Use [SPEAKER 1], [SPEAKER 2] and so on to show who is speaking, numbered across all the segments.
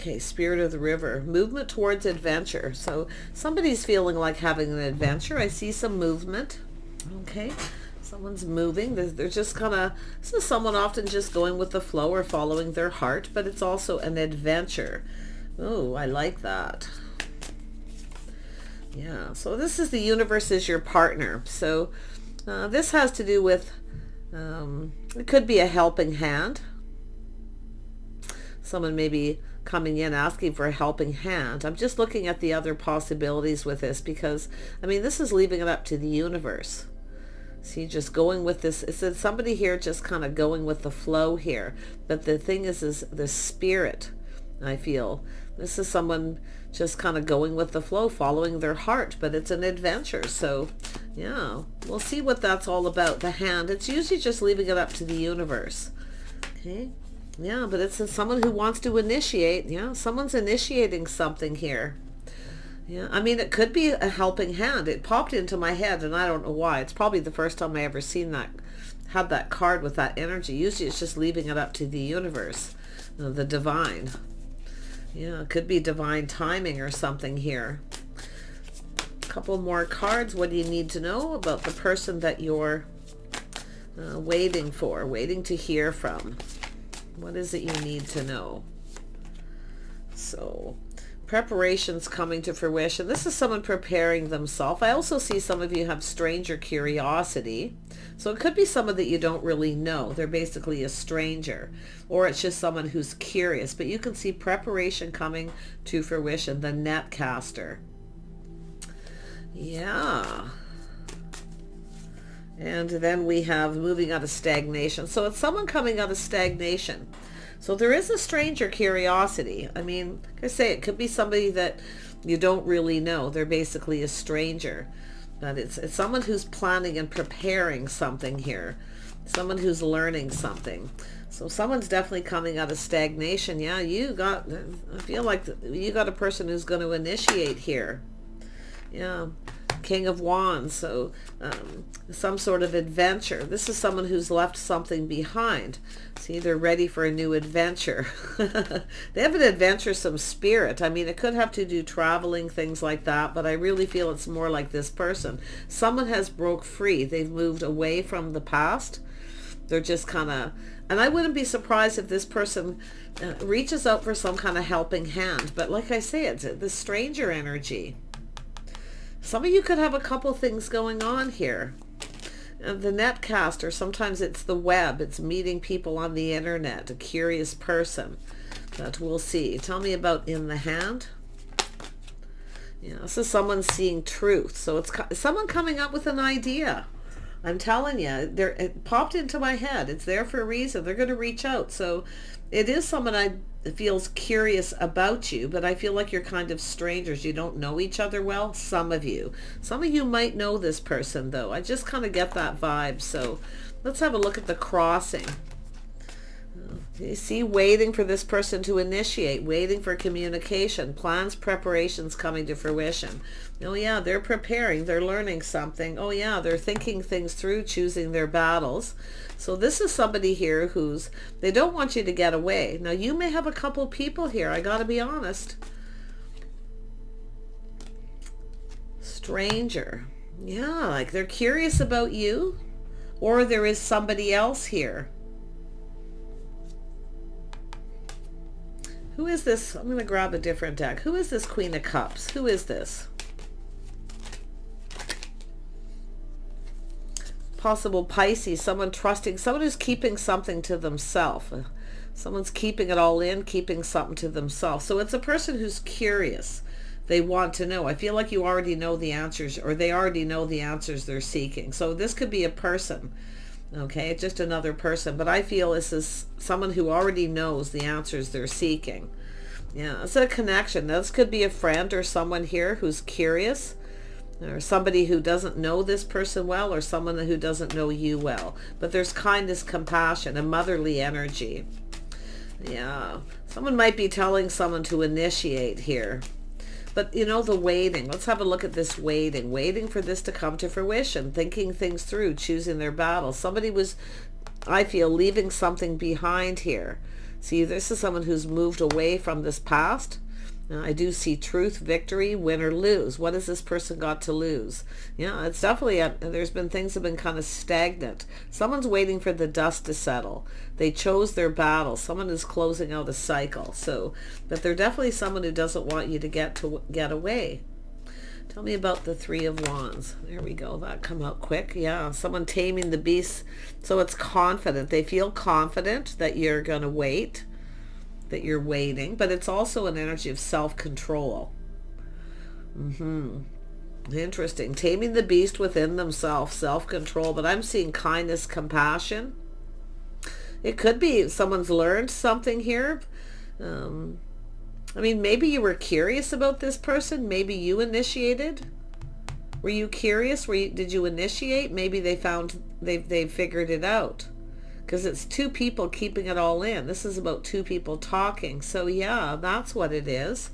[SPEAKER 1] Okay, Spirit of the River, movement towards adventure. So somebody's feeling like having an adventure. I see some movement. Okay, someone's moving. They're just kind of, this is someone often just going with the flow or following their heart, but it's also an adventure. Oh, I like that. Yeah, so this is the universe is your partner. So this has to do with, it could be a helping hand. Someone may be coming in asking for a helping hand. I'm just looking at the other possibilities with this because, I mean, this is leaving it up to the universe. See, just going with this. It's somebody here just kind of going with the flow here. But the thing is the spirit, I feel. This is someone just kind of going with the flow, following their heart, but it's an adventure. So, yeah, we'll see what that's all about. The hand, it's usually just leaving it up to the universe. Okay. Yeah, but it's someone who wants to initiate. Yeah, someone's initiating something here. Yeah, I mean, it could be a helping hand. It popped into my head, and I don't know why. It's probably the first time I ever seen that, had that card with that energy. Usually it's just leaving it up to the universe, the divine. Yeah, it could be divine timing or something here. A couple more cards. What do you need to know about the person that you're waiting for, waiting to hear from? What is it you need to know? So, preparations coming to fruition. This is someone preparing themselves. I also see some of you have stranger curiosity. So it could be someone that you don't really know. They're basically a stranger. Or it's just someone who's curious. But you can see preparation coming to fruition. The netcaster. Yeah. And then we have moving out of stagnation. So it's someone coming out of stagnation. So there is a stranger curiosity. I mean, like I say, it could be somebody that you don't really know. They're basically a stranger. But it's someone who's planning and preparing something here. Someone who's learning something. So someone's definitely coming out of stagnation. Yeah, I feel like you got a person who's going to initiate here. Yeah. King of Wands, so some sort of adventure. This is someone who's left something behind. See, they're ready for a new adventure. They have an adventuresome spirit. I mean, it could have to do traveling, things like that, but I really feel it's more like this person. Someone has broke free. They've moved away from the past. They're just kind of, and I wouldn't be surprised if this person reaches out for some kind of helping hand. But like I say, it's the stranger energy. Some of you could have a couple things going on here. The netcaster, sometimes it's the web. It's meeting people on the internet, a curious person. But we'll see. Tell me about in the hand. Yeah, this is someone seeing truth. So it's someone coming up with an idea. I'm telling you, it popped into my head. It's there for a reason. They're going to reach out. So it is someone feels curious about you, but I feel like you're kind of strangers. You don't know each other well. Some of you might know this person, though. I just kind of get that vibe. So let's have a look at the crossing. You see, waiting for this person to initiate, waiting for communication, plans, preparations coming to fruition. Oh yeah, they're preparing, they're learning something. Oh yeah, they're thinking things through, choosing their battles. So this is somebody here they don't want you to get away. Now you may have a couple people here, I gotta be honest. Stranger. Yeah, like they're curious about you, or there is somebody else here. Who is this? I'm going to grab a different deck. Who is this Queen of Cups? Who is this? Possible Pisces, someone trusting, someone who's keeping something to themselves. Someone's keeping it all in, keeping something to themselves. So it's a person who's curious. They want to know. I feel like you already know the answers, or they already know the answers they're seeking. So this could be a person. Okay, just another person, but I feel this is someone who already knows the answers they're seeking. Yeah, it's a connection. This could be a friend or someone here who's curious, or somebody who doesn't know this person well, or someone who doesn't know you well. But there's kindness, compassion, and motherly energy. Yeah, someone might be telling someone to initiate here. But, you know, the waiting. Let's have a look at this waiting. Waiting for this to come to fruition. Thinking things through. Choosing their battle. Somebody was, I feel, leaving something behind here. See, this is someone who's moved away from this past. I do see truth, victory, win or lose. What has this person got to lose? Yeah, it's definitely, there's been things have been kind of stagnant. Someone's waiting for the dust to settle. They chose their battle. Someone is closing out a cycle. So, but they're definitely someone who doesn't want you to get away. Tell me about the Three of Wands. There we go. That come out quick. Yeah, someone taming the beast. So it's confident. They feel confident that you're going to wait, that you're waiting, but it's also an energy of self-control. Interesting. Taming the beast within themselves, self-control, but I'm seeing kindness, compassion. It could be someone's learned something here. I mean, maybe you were curious about this person. Maybe you initiated. Were you curious? Did you initiate? Maybe they figured it out. Because it's two people keeping it all in. This is about two people talking. So yeah, that's what it is.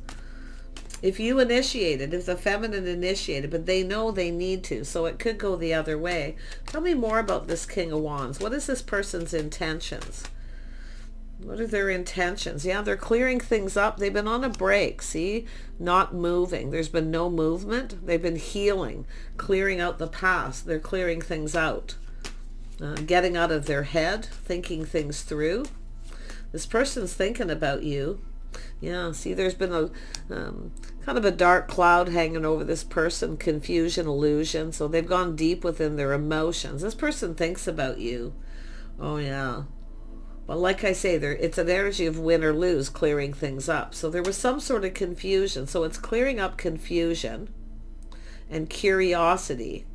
[SPEAKER 1] If you initiated, if the feminine initiated, but they know they need to, so it could go the other way. Tell me more about this King of Wands. What is this person's intentions? What are their intentions? Yeah, they're clearing things up. They've been on a break, see? Not moving. There's been no movement. They've been healing, clearing out the past. They're clearing things out. Getting out of their head, thinking things through. This person's thinking about you. Yeah, see, there's been a kind of a dark cloud hanging over this person, confusion, illusion. So they've gone deep within their emotions. This person thinks about you. Oh, yeah. But like I say, it's an energy of win or lose, clearing things up. So there was some sort of confusion. So it's clearing up confusion and curiosity.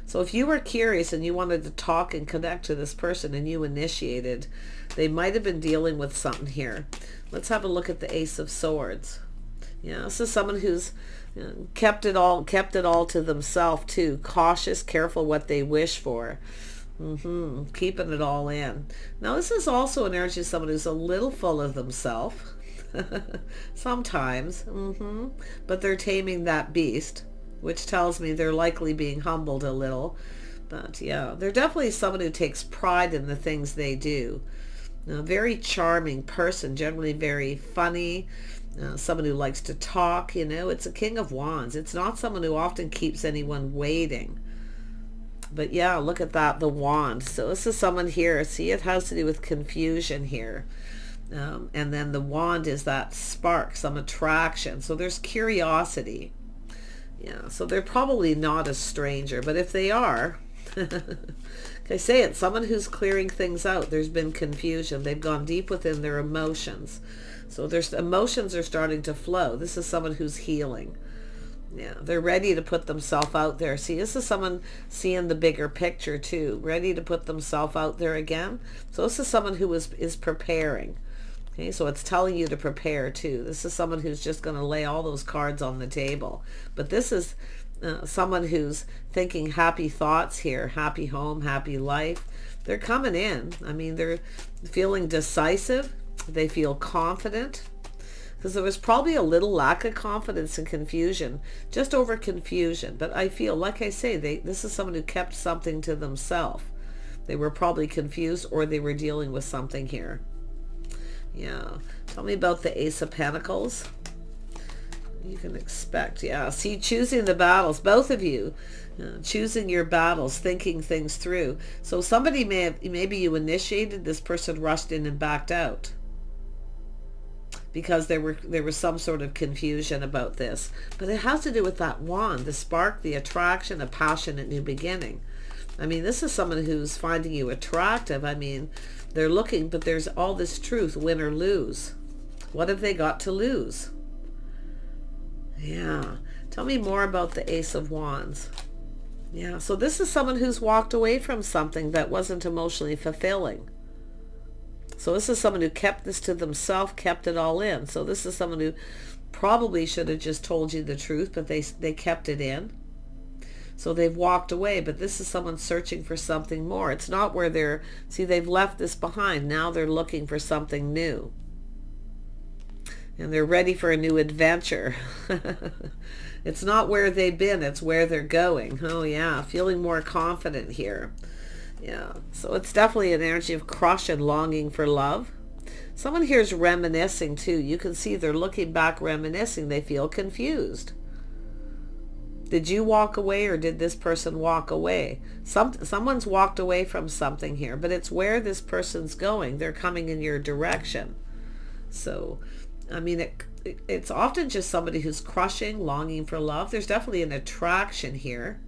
[SPEAKER 1] So if you were curious and you wanted to talk and connect to this person and you initiated, they might have been dealing with something here. Let's have a look at the Ace of Swords. Yeah, this is someone who's kept it all to themselves too. Cautious, careful what they wish for. Keeping it all in. Now this is also an energy of someone who's a little full of themselves. Sometimes. But they're taming that beast, which tells me they're likely being humbled a little. But yeah, they're definitely someone who takes pride in the things they do. A very charming person, generally very funny, someone who likes to talk, it's a King of Wands. It's not someone who often keeps anyone waiting. But yeah, look at that, the wand. So this is someone here, see, it has to do with confusion here. And then the wand is that spark, some attraction. So there's curiosity. Yeah, so they're probably not a stranger, but if they are, I say it, someone who's clearing things out. There's been confusion. They've gone deep within their emotions. So there's emotions are starting to flow. This is someone who's healing. Yeah, they're ready to put themselves out there. See, this is someone seeing the bigger picture too, ready to put themselves out there again. So this is someone who is preparing. Okay, so it's telling you to prepare too. This is someone who's just going to lay all those cards on the table. But this is someone who's thinking happy thoughts here, happy home, happy life. They're coming in. I mean, they're feeling decisive. They feel confident. Because there was probably a little lack of confidence and confusion, just over confusion. But I feel, like I say, this is someone who kept something to themselves. They were probably confused or they were dealing with something here. Yeah. Tell me about the Ace of Pentacles. You can expect, yeah. See, choosing the battles, both of you, choosing your battles, thinking things through. So somebody maybe you initiated, this person rushed in and backed out. Because there was some sort of confusion about this. But it has to do with that wand, the spark, the attraction, a passionate new beginning. I mean, this is someone who's finding you attractive. I mean, they're looking, but there's all this truth, win or lose. What have they got to lose? Yeah. Tell me more about the Ace of Wands. Yeah, so this is someone who's walked away from something that wasn't emotionally fulfilling. So this is someone who kept this to themselves, kept it all in. So this is someone who probably should have just told you the truth, but they kept it in. So they've walked away, but this is someone searching for something more. It's not where they've left this behind. Now they're looking for something new. And they're ready for a new adventure. It's not where they've been, it's where they're going. Oh yeah, feeling more confident here. Yeah, so it's definitely an energy of crush and longing for love. Someone here is reminiscing too. You can see they're looking back, reminiscing. They feel confused. Did you walk away, or did this person walk away? Someone's walked away from something here, but it's where this person's going. They're coming in your direction. So, I mean, it's often just somebody who's crushing, longing for love. There's definitely an attraction here.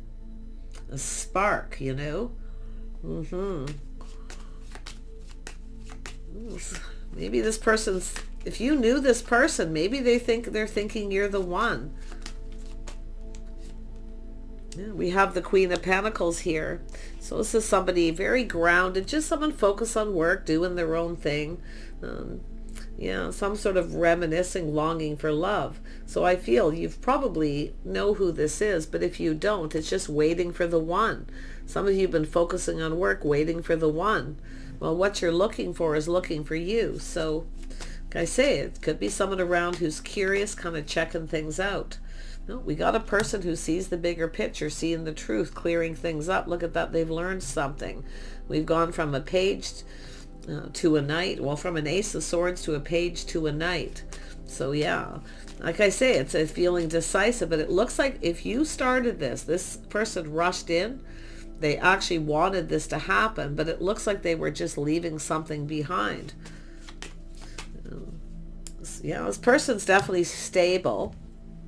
[SPEAKER 1] A spark, you know. Maybe this person's, if you knew this person, maybe they're thinking you're the one. Yeah, we have the Queen of Pentacles here. So this is somebody very grounded, just someone focused on work, doing their own thing. Yeah, some sort of reminiscing, longing for love. So I feel you've probably know who this is, but if you don't, it's just waiting for the one. Some of you have been focusing on work, waiting for the one. Well, what you're looking for is looking for you. So, like I say, it could be someone around who's curious, kind of checking things out. No, we got a person who sees the bigger picture, seeing the truth, clearing things up. Look at that, they've learned something. We've gone from a page to a knight. Well, from an Ace of Swords to a page to a knight. So yeah, like I say, it's a feeling decisive, but it looks like if you started this person rushed in. They actually wanted this to happen, but it looks like they were just leaving something behind. Yeah, this person's definitely stable.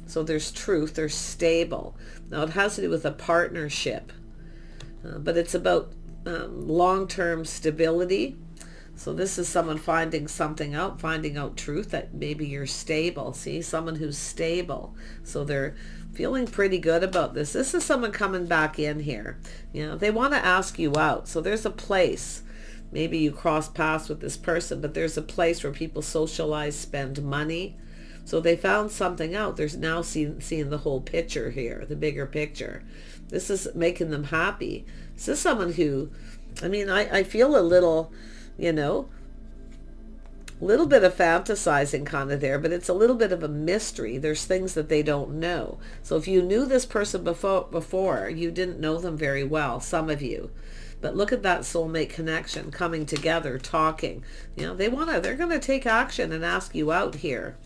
[SPEAKER 1] So there's truth, they're stable. Now it has to do with a partnership, but it's about long-term stability. So this is someone finding something out, finding out truth, that maybe you're stable. See, someone who's stable. So they're feeling pretty good about this. This is someone coming back in here. You know, they want to ask you out. So there's a place. Maybe you cross paths with this person, but there's a place where people socialize, spend money. So they found something out. There's now seeing the whole picture here, the bigger picture. This is making them happy. This is someone who, I mean, I feel a little, you know, little bit of fantasizing kind of there, but it's a little bit of a mystery. There's things that they don't know. So if you knew this person before, you didn't know them very well, some of you. But look at that soulmate connection, coming together, talking. You know, they're going to take action and ask you out here.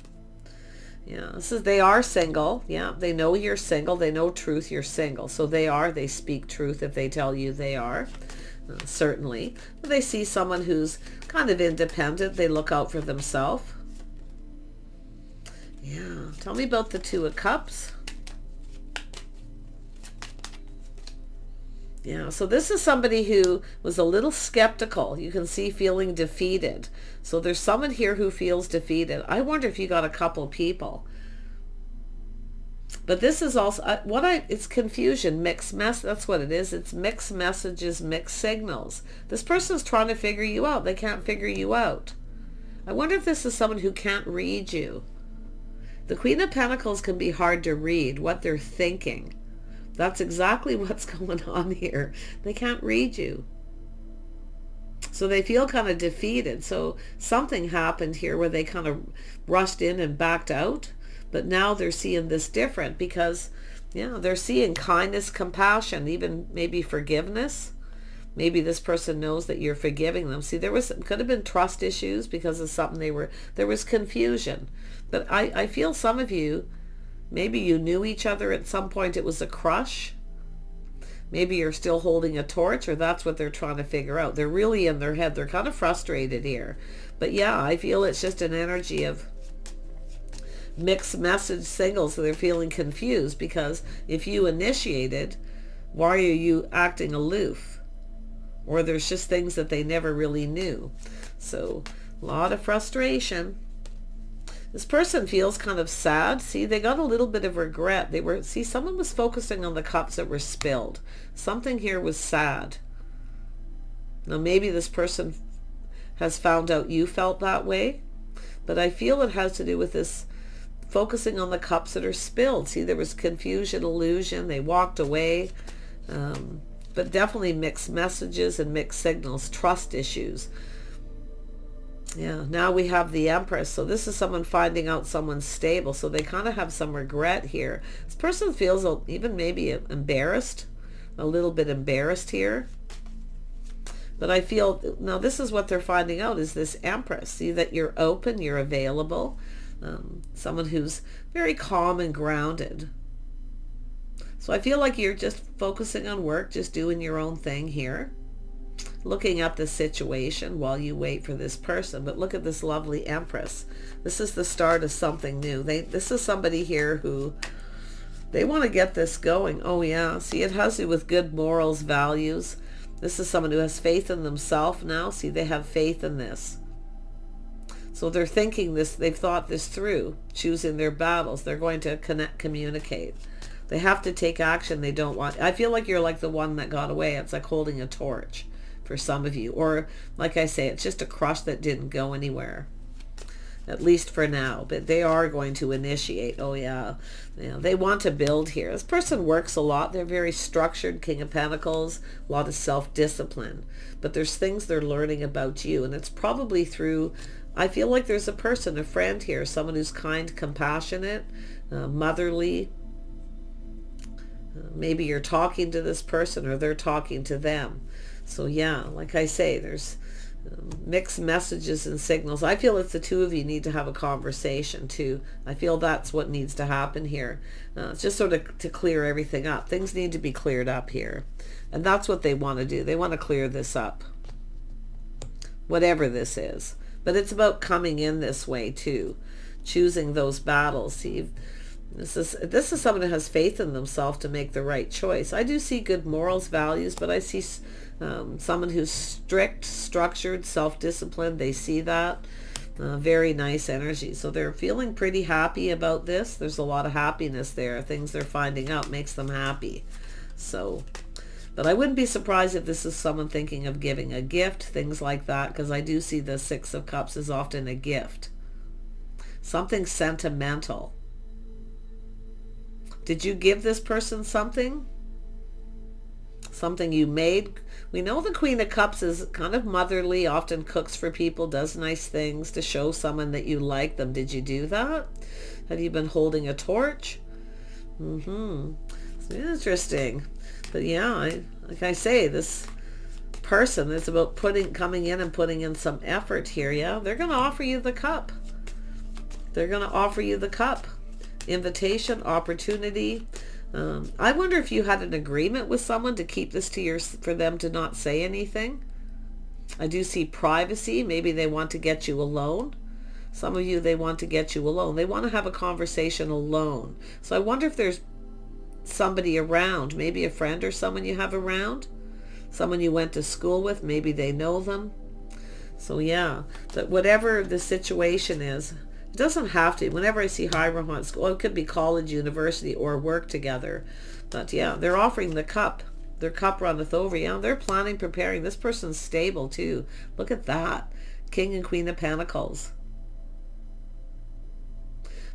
[SPEAKER 1] Yeah, they are single. Yeah, they know you're single. They know truth, you're single. So they speak truth if they tell you they are. Certainly. But they see someone who's kind of independent. They look out for themselves. Yeah, tell me about the Two of Cups. Yeah, so this is somebody who was a little skeptical. You can see feeling defeated. So there's someone here who feels defeated. I wonder if you got a couple people. But this is also, it's confusion, mixed mess. That's what it is. It's mixed messages, mixed signals. This person's trying to figure you out. They can't figure you out. I wonder if this is someone who can't read you. The Queen of Pentacles can be hard to read, what they're thinking. That's exactly what's going on here. They can't read you. So they feel kind of defeated. So something happened here where they kind of rushed in and backed out. But now they're seeing this different because, yeah, they're seeing kindness, compassion, even maybe forgiveness. Maybe this person knows that you're forgiving them. See, could have been trust issues because of something there was confusion. But I feel some of you, maybe you knew each other at some point. It was a crush. Maybe you're still holding a torch, or that's what they're trying to figure out. They're really in their head. They're kind of frustrated here. But yeah, I feel it's just an energy of mixed message signals. So they're feeling confused because if you initiated, why are you acting aloof? Or there's just things that they never really knew. So a lot of frustration. This person feels kind of sad. See, they got a little bit of regret. Someone was focusing on the cups that were spilled. Something here was sad. Now, maybe this person has found out you felt that way, but I feel it has to do with this focusing on the cups that are spilled. See, there was confusion, illusion. They walked away, but definitely mixed messages and mixed signals, trust issues. Yeah, now we have the Empress. So this is someone finding out someone's stable. So they kind of have some regret here. This person feels even maybe embarrassed, a little bit embarrassed here. But I feel, now this is what they're finding out, is this Empress. See that you're open, you're available. Someone who's very calm and grounded. So I feel like you're just focusing on work, just doing your own thing here. Looking at the situation while you wait for this person. But look at this lovely Empress. This is the start of something new. This is somebody here who, they want to get this going. Oh yeah, see, it has to do with good morals, values. This is someone who has faith in themselves now. See, they have faith in this. So they're thinking this, they've thought this through, choosing their battles. They're going to communicate. They have to take action. They don't want, I feel like you're like the one that got away. It's like holding a torch for some of you. Or like I say, it's just a crush that didn't go anywhere. At least for now. But they are going to initiate. Oh yeah. They want to build here. This person works a lot. They're very structured. King of Pentacles. A lot of self-discipline. But there's things they're learning about you. And it's probably through, I feel like there's a person, a friend here. Someone who's kind, compassionate, motherly. Maybe you're talking to this person or they're talking to them. So yeah, like I say, there's mixed messages and signals. I feel it's the two of you need to have a conversation too. I feel that's what needs to happen here. Just sort of to clear everything up. Things need to be cleared up here. And that's what they want to do. They want to clear this up. Whatever this is. But it's about coming in this way too. Choosing those battles. See, this is someone who has faith in themselves to make the right choice. I do see good morals, values, but I see someone who's strict, structured, self-disciplined. They see that. Very nice energy. So they're feeling pretty happy about this. There's a lot of happiness there. Things they're finding out makes them happy. So, but I wouldn't be surprised if this is someone thinking of giving a gift, things like that, because I do see the Six of Cups is often a gift. Something sentimental. Did you give this person something? Something you made? We know the Queen of Cups is kind of motherly, often cooks for people, does nice things to show someone that you like them. Did you do that? Have you been holding a torch? It's interesting. But yeah, like I say, this person is about coming in and putting in some effort here. Yeah, they're going to offer you the cup. They're going to offer you the cup. Invitation, opportunity. I wonder if you had an agreement with someone to keep this to for them to not say anything. I do see privacy. Maybe they want to get you alone. Some of you, they want to get you alone. They want to have a conversation alone. So I wonder if there's somebody around, maybe a friend or someone you have around, someone you went to school with, maybe they know them. So yeah, but whatever the situation is, it doesn't have to. Whenever I see high romance, school, it could be college, university, or work together. But yeah, they're offering the cup. Their cup runneth over. Yeah, they're planning, preparing. This person's stable too. Look at that. King and Queen of Pentacles.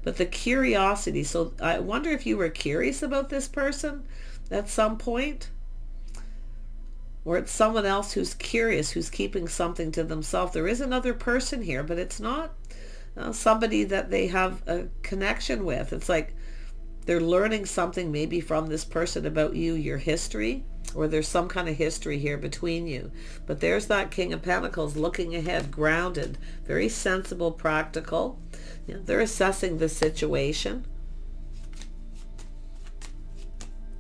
[SPEAKER 1] But the curiosity. So I wonder if you were curious about this person at some point. Or it's someone else who's curious, who's keeping something to themselves. There is another person here, but it's not somebody that they have a connection with. It's like they're learning something maybe from this person about you, your history, or there's some kind of history here between you. But there's that King of Pentacles looking ahead, grounded, very sensible, practical. Yeah, they're assessing the situation.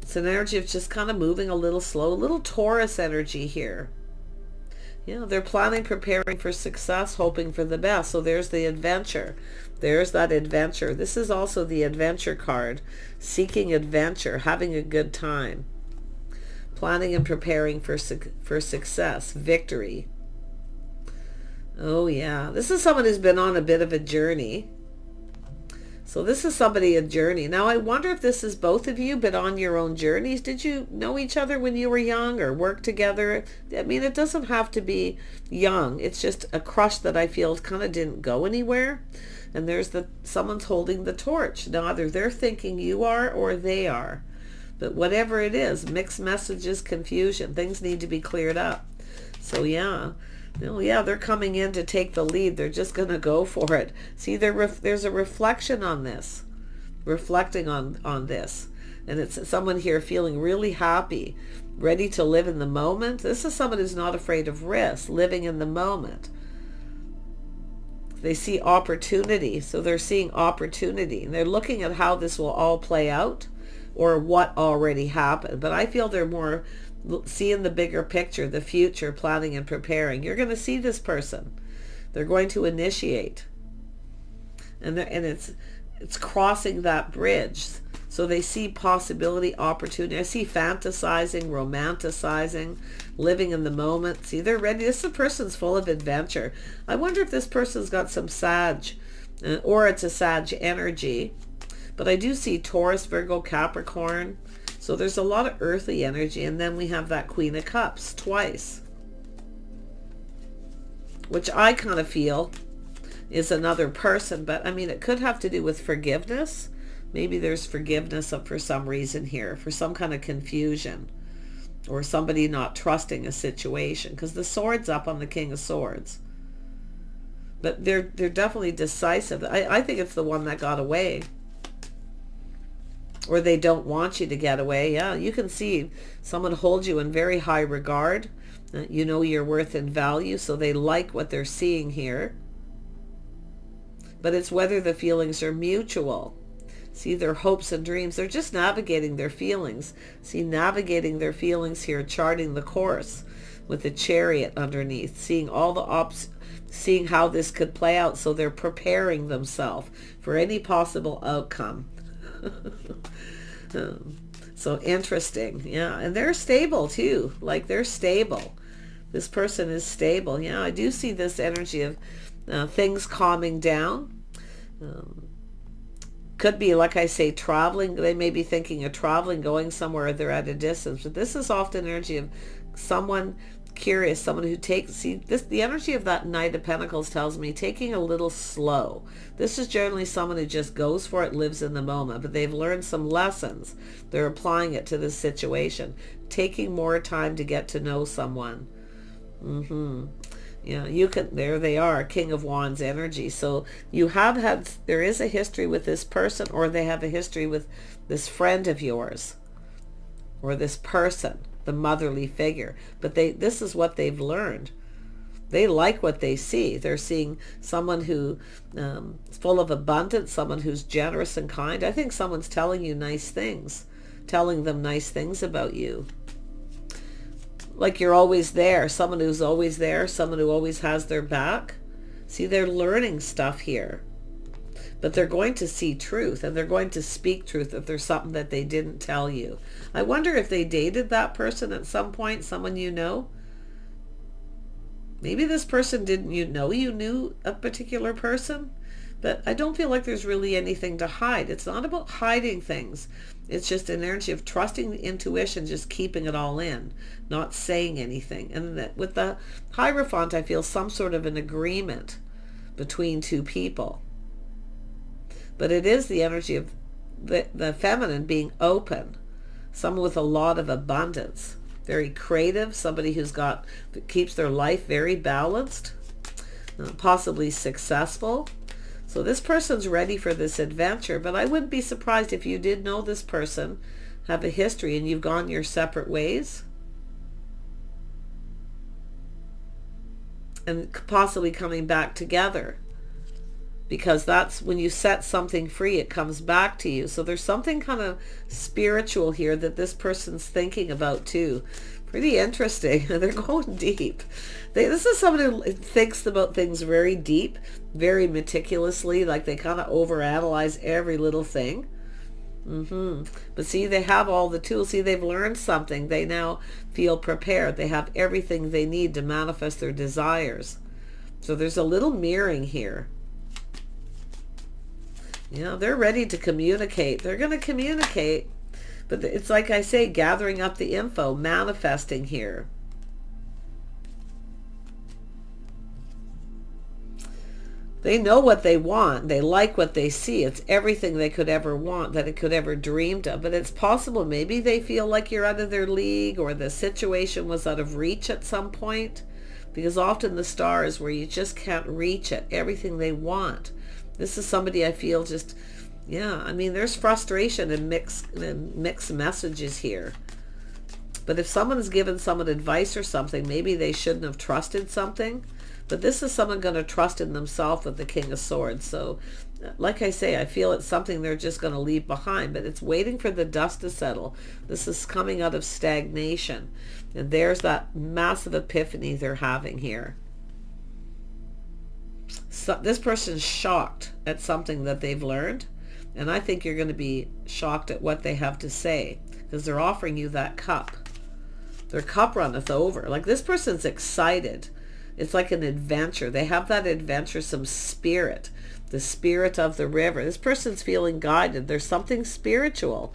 [SPEAKER 1] It's an energy of just kind of moving a little slow, a little Taurus energy here. Yeah, they're planning, preparing for success, hoping for the best. So there's the adventure. There's that adventure. This is also the adventure card. Seeking adventure, having a good time. Planning and preparing for success, victory. Oh yeah, this is someone who's been on a bit of a journey. So this is somebody, a journey. Now I wonder if this is both of you, but on your own journeys. Did you know each other when you were young or work together? I mean, it doesn't have to be young. It's just a crush that I feel kind of didn't go anywhere. And there's someone's holding the torch. Now either they're thinking you are or they are. But whatever it is, mixed messages, confusion, things need to be cleared up. So yeah. Oh yeah, they're coming in to take the lead. They're just going to go for it. See, there's a reflection on this. Reflecting on this. And it's someone here feeling really happy, ready to live in the moment. This is someone who's not afraid of risk, living in the moment. They see opportunity, so they're seeing opportunity. And they're looking at how this will all play out or what already happened. But I feel they're more seeing the bigger picture, the future, planning and preparing. You're going to see this person. They're going to initiate. And it's crossing that bridge. So they see possibility, opportunity. I see fantasizing, romanticizing, living in the moment. See, they're ready. This person's full of adventure. I wonder if this person's got some Sag, or it's a Sag energy. But I do see Taurus, Virgo, Capricorn. So there's a lot of earthly energy. And then we have that Queen of Cups twice, which I kind of feel is another person. But I mean, it could have to do with forgiveness. Maybe there's forgiveness for some reason here, for some kind of confusion, or somebody not trusting a situation, because the sword's up on the King of Swords. But they're definitely decisive. I think it's the one that got away, or they don't want you to get away. Yeah, you can see someone holds you in very high regard. You know your worth and value, so they like what they're seeing here. But it's whether the feelings are mutual. See, their hopes and dreams, they're just navigating their feelings. See, navigating their feelings here, charting the course with the Chariot underneath, seeing all the seeing how this could play out. So they're preparing themselves for any possible outcome. So interesting. Yeah, and they're stable too. Like, they're stable. This person is stable. Yeah, I do see this energy of things calming down. Could be, like I say, traveling. They may be thinking of traveling, going somewhere. They're at a distance. But this is often energy of someone curious, someone who takes, see, this, the energy of that Knight of Pentacles tells me taking a little slow. This is generally someone who just goes for it, lives in the moment, but they've learned some lessons. They're applying it to this situation, taking more time to get to know someone. Yeah, you can, there they are, King of Wands energy. So you have had, there is a history with this person, or they have a history with this friend of yours, or this person, the motherly figure. But this is what they've learned. They like what they see. They're seeing someone who is full of abundance, someone who's generous and kind. I think someone's telling you nice things, telling them nice things about you. Like you're always there, someone who's always there, someone who always has their back. See, they're learning stuff here. But they're going to see truth, and they're going to speak truth if there's something that they didn't tell you. I wonder if they dated that person at some point, someone you know. Maybe this person didn't you knew a particular person, but I don't feel like there's really anything to hide. It's not about hiding things. It's just an energy of trusting the intuition, just keeping it all in, not saying anything. And that with the Hierophant, I feel some sort of an agreement between two people. But it is the energy of the feminine being open, someone with a lot of abundance, very creative, somebody that keeps their life very balanced, possibly successful. So this person's ready for this adventure, but I wouldn't be surprised if you did know this person, have a history, and you've gone your separate ways. And possibly coming back together. Because that's when you set something free, it comes back to you. So there's something kind of spiritual here that this person's thinking about too. Pretty interesting. They're going deep. This is someone who thinks about things very deep, very meticulously, like they kind of overanalyze every little thing. But see, they have all the tools. See, they've learned something. They now feel prepared. They have everything they need to manifest their desires. So there's a little mirroring here. Yeah, they're ready to communicate. They're going to communicate. But it's like I say, gathering up the info, manifesting here. They know what they want. They like what they see. It's everything they could ever want, that it could ever dreamed of. But it's possible maybe they feel like you're out of their league, or the situation was out of reach at some point. Because often the star is where you just can't reach it, everything they want. This is somebody I feel just Yeah, I mean, there's frustration and mixed messages here. But if someone's given someone advice or something, maybe they shouldn't have trusted something. But this is someone going to trust in themselves with the King of Swords. So, like I say, I feel it's something they're just going to leave behind. But it's waiting for the dust to settle. This is coming out of stagnation. And there's that massive epiphany they're having here. So this person's shocked at something that they've learned. And I think you're going to be shocked at what they have to say. Because they're offering you that cup. Their cup runneth over. Like, this person's excited. It's like an adventure. They have that adventuresome spirit. The spirit of the river. This person's feeling guided. There's something spiritual.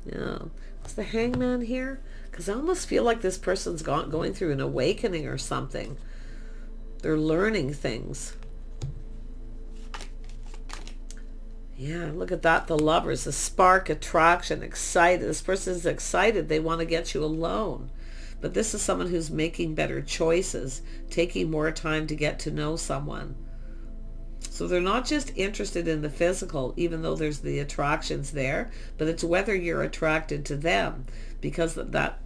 [SPEAKER 1] Yeah. Is the Hangman here? Because I almost feel like this person's going through an awakening or something. They're learning things. Yeah, look at that. The Lovers. The spark, attraction, excited. This person's excited. They want to get you alone. But this is someone who's making better choices, taking more time to get to know someone. So they're not just interested in the physical, even though there's the attractions there, but it's whether you're attracted to them, because of that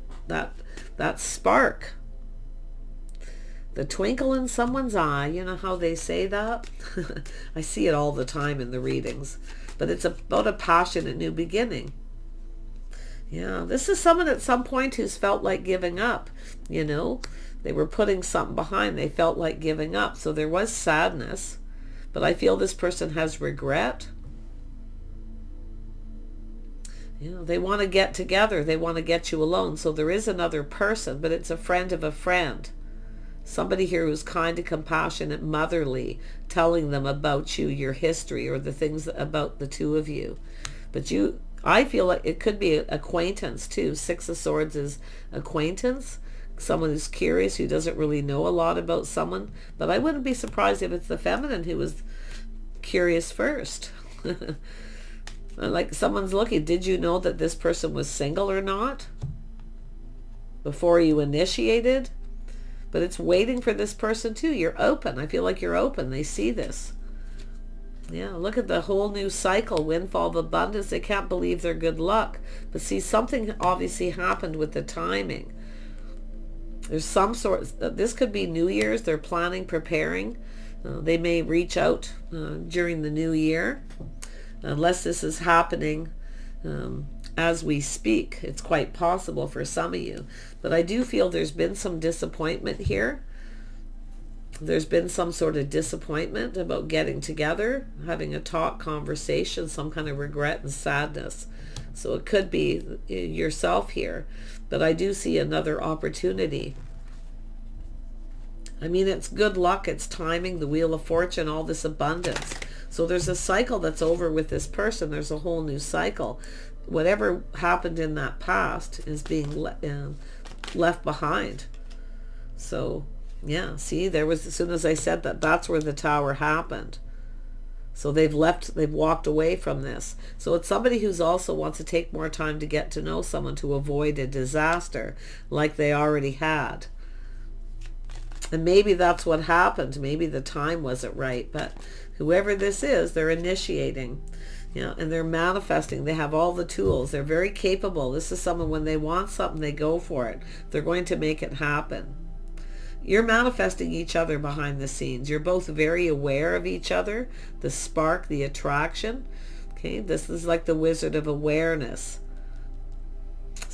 [SPEAKER 1] spark, the twinkle in someone's eye. You know how they say that? I see it all the time in the readings. But it's about a passionate new beginning. Yeah, this is someone at some point who's felt like giving up, you know. They were putting something behind. They felt like giving up. So there was sadness. But I feel this person has regret. You know, they want to get together. They want to get you alone. So there is another person, but it's a friend of a friend. Somebody here who's kind and compassionate, motherly, telling them about you, your history, or the things about the two of you. But I feel like it could be acquaintance too. Six of Swords is acquaintance. Someone who's curious, who doesn't really know a lot about someone. But I wouldn't be surprised if it's the feminine who was curious first. Like, someone's looking, did you know that this person was single or not? Before you initiated? But it's waiting for this person too. You're open. I feel like you're open. They see this. Yeah, look at the whole new cycle, windfall of abundance. They can't believe their good luck. But see, something obviously happened with the timing. There's some sort, this could be New Year's. They're planning, preparing. They may reach out during the new year. Unless this is happening as we speak. It's quite possible for some of you. But I do feel there's been some disappointment here. There's been some sort of disappointment about getting together, having a talk, conversation, some kind of regret and sadness. So it could be yourself here. But I do see another opportunity. I mean, it's good luck, it's timing, the Wheel of Fortune, all this abundance. So there's a cycle that's over with this person. There's a whole new cycle. Whatever happened in that past is being left behind. So yeah, see, there was, as soon as I said that, that's where the Tower happened. So they've walked away from this. So it's somebody who's also wants to take more time to get to know someone, to avoid a disaster like they already had. And maybe that's what happened. Maybe the time wasn't right. But whoever this is, they're initiating. You know, and they're manifesting. They have all the tools. They're very capable. This is someone, when they want something, they go for it. They're going to make it happen. You're manifesting each other behind the scenes. You're both very aware of each other. The spark, the attraction. Okay, this is like the Wizard of Awareness.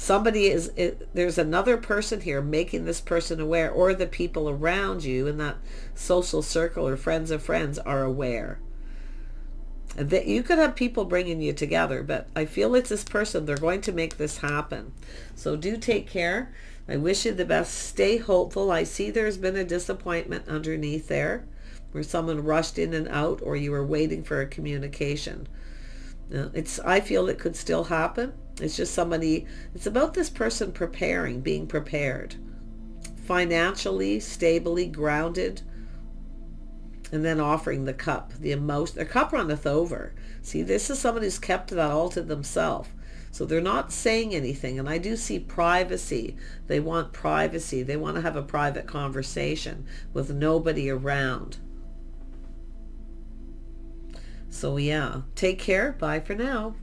[SPEAKER 1] There's another person here making this person aware, or the people around you in that social circle or friends of friends are aware. And that you could have people bringing you together, but I feel it's this person. They're going to make this happen. So do take care. I wish you the best. Stay hopeful. I see there's been a disappointment underneath there, where someone rushed in and out, or you were waiting for a communication. I feel it could still happen. It's just somebody, it's about this person preparing, being prepared. Financially, stably, grounded, and then offering the cup, the emotion. The cup runneth over. See, this is someone who's kept that all to themselves. So they're not saying anything. And I do see privacy. They want privacy. They want to have a private conversation with nobody around. So yeah, take care. Bye for now.